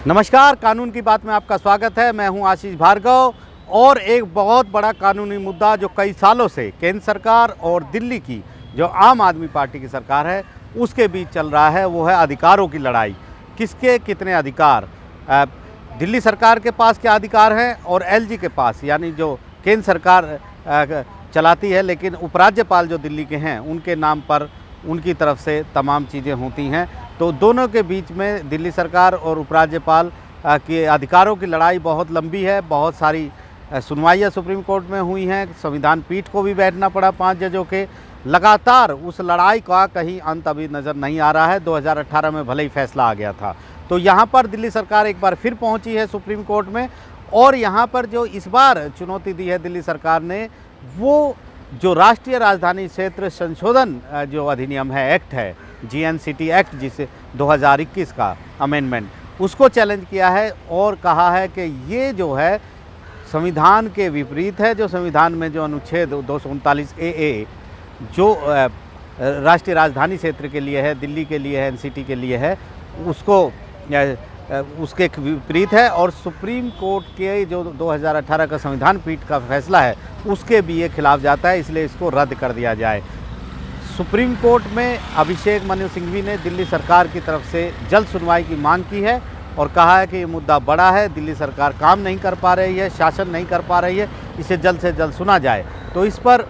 नमस्कार, कानून की बात में आपका स्वागत है। मैं हूं आशीष भार्गव और एक बहुत बड़ा कानूनी मुद्दा जो कई सालों से केंद्र सरकार और दिल्ली की जो आम आदमी पार्टी की सरकार है उसके बीच चल रहा है, वो है अधिकारों की लड़ाई। किसके कितने अधिकार, दिल्ली सरकार के पास क्या अधिकार हैं और एलजी के पास, यानी जो केंद्र सरकार चलाती है लेकिन उपराज्यपाल जो दिल्ली के हैं उनके नाम पर उनकी तरफ से तमाम चीज़ें होती हैं। तो दोनों के बीच में दिल्ली सरकार और उपराज्यपाल के अधिकारों की लड़ाई बहुत लंबी है। बहुत सारी सुनवाइयाँ सुप्रीम कोर्ट में हुई हैं, संविधान पीठ को भी बैठना पड़ा 5 जजों के। लगातार उस लड़ाई का कहीं अंत अभी नज़र नहीं आ रहा है। 2018 में भले ही फैसला आ गया था। तो यहाँ पर दिल्ली सरकार एक बार फिर पहुँची है सुप्रीम कोर्ट में और यहाँ पर जो इस बार चुनौती दी है दिल्ली सरकार ने, वो जो राष्ट्रीय राजधानी क्षेत्र संशोधन जो अधिनियम है, एक्ट है, GNCT एक्ट, जिसे 2021 का अमेंडमेंट, उसको चैलेंज किया है और कहा है कि ये जो है संविधान के विपरीत है। जो संविधान में जो अनुच्छेद 239 AA जो राष्ट्रीय राजधानी क्षेत्र के लिए है, दिल्ली के लिए है, NCT के लिए है, उसके विपरीत है और सुप्रीम कोर्ट के जो 2018 का संविधान पीठ का फैसला है उसके भी ये खिलाफ जाता है, इसलिए इसको रद्द कर दिया जाए। सुप्रीम कोर्ट में अभिषेक मनु सिंघवी ने दिल्ली सरकार की तरफ से जल्द सुनवाई की मांग की है और कहा है कि ये मुद्दा बड़ा है, दिल्ली सरकार काम नहीं कर पा रही है, शासन नहीं कर पा रही है, इसे जल्द से जल्द सुना जाए। तो इस पर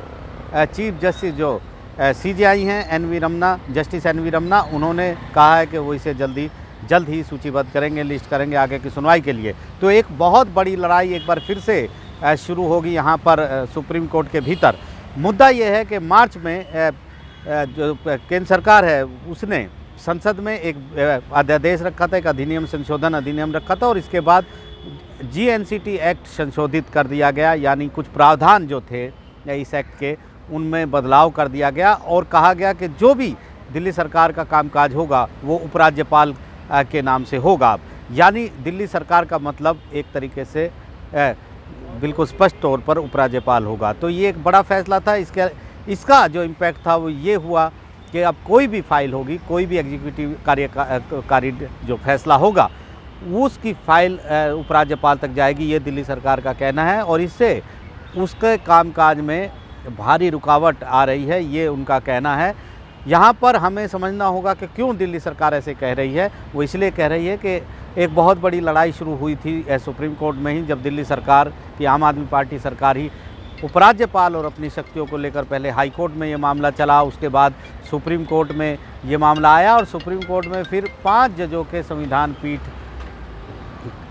चीफ जस्टिस जो CJI हैं जस्टिस NV रमन्ना, उन्होंने कहा है कि वो इसे जल्द ही सूचीबद्ध करेंगे, लिस्ट करेंगे आगे की सुनवाई के लिए। तो एक बहुत बड़ी लड़ाई एक बार फिर से शुरू होगी यहाँ पर सुप्रीम कोर्ट के भीतर। मुद्दा ये है कि मार्च में जो केंद्र सरकार है उसने संसद में एक अध्यादेश रखा था, एक अधिनियम संशोधन अधिनियम रखा था और इसके बाद GNCT एक्ट संशोधित कर दिया गया, यानी कुछ प्रावधान जो थे इस एक्ट के उनमें बदलाव कर दिया गया और कहा गया कि जो भी दिल्ली सरकार का कामकाज होगा वो उपराज्यपाल के नाम से होगा। यानी दिल्ली सरकार का मतलब एक तरीके से बिल्कुल स्पष्ट तौर पर उपराज्यपाल होगा। तो ये एक बड़ा फैसला था। इसका जो इम्पैक्ट था वो ये हुआ कि अब कोई भी फाइल होगी, कोई भी एग्जीक्यूटिव कार्यकारी जो फैसला होगा उसकी फाइल उपराज्यपाल तक जाएगी, ये दिल्ली सरकार का कहना है और इससे उसके कामकाज में भारी रुकावट आ रही है, ये उनका कहना है। यहाँ पर हमें समझना होगा कि क्यों दिल्ली सरकार ऐसे कह रही है। वो इसलिए कह रही है कि एक बहुत बड़ी लड़ाई शुरू हुई थी सुप्रीम कोर्ट में ही, जब दिल्ली सरकार की आम आदमी पार्टी सरकार ही उपराज्यपाल और अपनी शक्तियों को लेकर पहले हाई कोर्ट में ये मामला चला, उसके बाद सुप्रीम कोर्ट में ये मामला आया और सुप्रीम कोर्ट में फिर 5 जजों के संविधान पीठ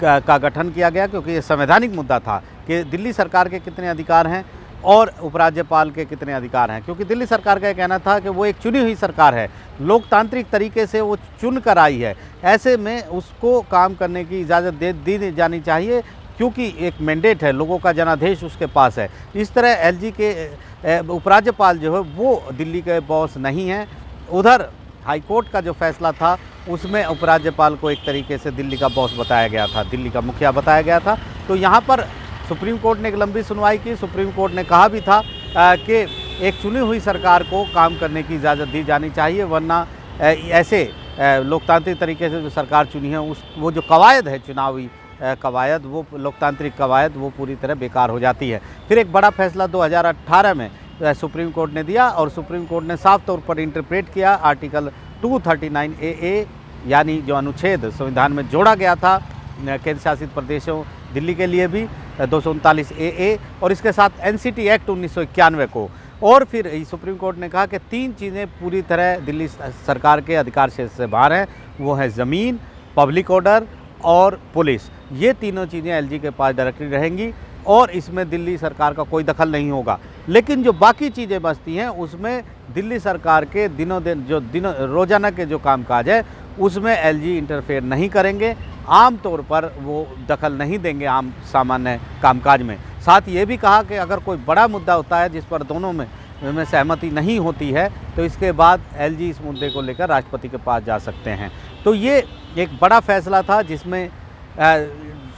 का गठन किया गया, क्योंकि ये संवैधानिक मुद्दा था कि दिल्ली सरकार के कितने अधिकार हैं और उपराज्यपाल के कितने अधिकार हैं। क्योंकि दिल्ली सरकार का कहना था कि वो एक चुनी हुई सरकार है, लोकतांत्रिक तरीके से वो चुन कर आई है, ऐसे में उसको काम करने की इजाज़त दी जानी चाहिए क्योंकि एक मैंडेट है, लोगों का जनादेश उसके पास है। इस तरह LG के उपराज्यपाल जो है वो दिल्ली के बॉस नहीं हैं। उधर हाई कोर्ट का जो फैसला था उसमें उपराज्यपाल को एक तरीके से दिल्ली का बॉस बताया गया था, दिल्ली का मुखिया बताया गया था। तो यहाँ पर सुप्रीम कोर्ट ने एक लंबी सुनवाई की। सुप्रीम कोर्ट ने कहा भी था कि एक चुनी हुई सरकार को काम करने की इजाज़त दी जानी चाहिए, वरना ऐसे लोकतांत्रिक तरीके से जो सरकार चुनी है वो जो कवायद है, चुनावी कवायद, वो लोकतांत्रिक कवायद, वो पूरी तरह बेकार हो जाती है। फिर एक बड़ा फैसला 2018 में सुप्रीम कोर्ट ने दिया और सुप्रीम कोर्ट ने साफ तौर पर इंटरप्रेट किया आर्टिकल 239 AA, यानी जो अनुच्छेद संविधान में जोड़ा गया था केंद्र शासित प्रदेशों दिल्ली के लिए भी 239 AA और इसके साथ NCT एक्ट 1991 को। और फिर सुप्रीम कोर्ट ने कहा कि 3 चीज़ें पूरी तरह दिल्ली सरकार के अधिकार क्षेत्र से बाहर हैं, वो है ज़मीन, पब्लिक ऑर्डर और पुलिस। ये तीनों चीज़ें LG के पास डायरेक्टली रहेंगी और इसमें दिल्ली सरकार का कोई दखल नहीं होगा। लेकिन जो बाकी चीज़ें बचती हैं उसमें दिल्ली सरकार के रोज़ाना के जो कामकाज है उसमें LG इंटरफेयर नहीं करेंगे, आम तौर पर वो दखल नहीं देंगे आम सामान्य कामकाज में। साथ ये भी कहा कि अगर कोई बड़ा मुद्दा होता है जिस पर दोनों में सहमति नहीं होती है तो इसके बाद LG इस मुद्दे को लेकर राष्ट्रपति के पास जा सकते हैं। तो ये एक बड़ा फैसला था जिसमें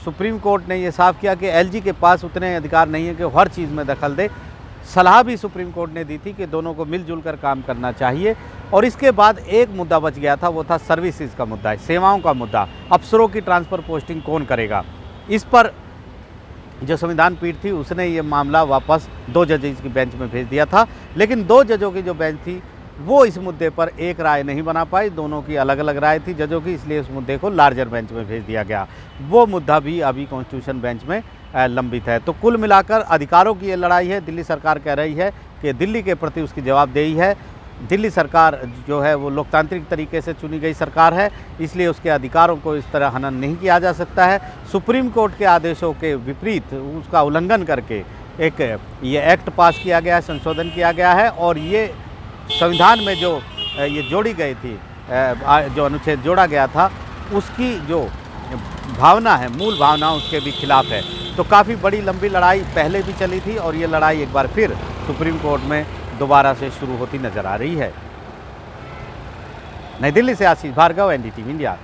सुप्रीम कोर्ट ने ये साफ किया कि LG के पास उतने अधिकार नहीं है कि हर चीज़ में दखल दे। सलाह भी सुप्रीम कोर्ट ने दी थी कि दोनों को मिलजुल कर काम करना चाहिए। और इसके बाद एक मुद्दा बच गया था, वो था सर्विसेज का मुद्दा, सेवाओं का मुद्दा। अफसरों की ट्रांसफ़र पोस्टिंग कौन करेगा, इस पर जो संविधान पीठ थी उसने ये मामला वापस 2 जजेस की बेंच में भेज दिया था। लेकिन 2 जजों की जो बेंच थी वो इस मुद्दे पर एक राय नहीं बना पाई, दोनों की अलग अलग राय थी जजों की, इसलिए उस मुद्दे को लार्जर बेंच में भेज दिया गया। वो मुद्दा भी अभी कॉन्स्टिट्यूशन बेंच में लंबित है। तो कुल मिलाकर अधिकारों की ये लड़ाई है। दिल्ली सरकार कह रही है कि दिल्ली के प्रति उसकी जवाबदेही है। दिल्ली सरकार जो है वो लोकतांत्रिक तरीके से चुनी गई सरकार है, इसलिए उसके अधिकारों को इस तरह हनन नहीं किया जा सकता है। सुप्रीम कोर्ट के आदेशों के विपरीत उसका उल्लंघन करके एक ये एक्ट पास किया गया है, संशोधन किया गया है। और ये संविधान में जो ये जोड़ी गई थी, जो अनुच्छेद जोड़ा गया था, उसकी जो भावना है, मूल भावना उसके भी खिलाफ है। तो काफ़ी बड़ी लंबी लड़ाई पहले भी चली थी और ये लड़ाई एक बार फिर सुप्रीम कोर्ट में दोबारा से शुरू होती नजर आ रही है। नई दिल्ली से आशीष भार्गव, NDTV इंडिया।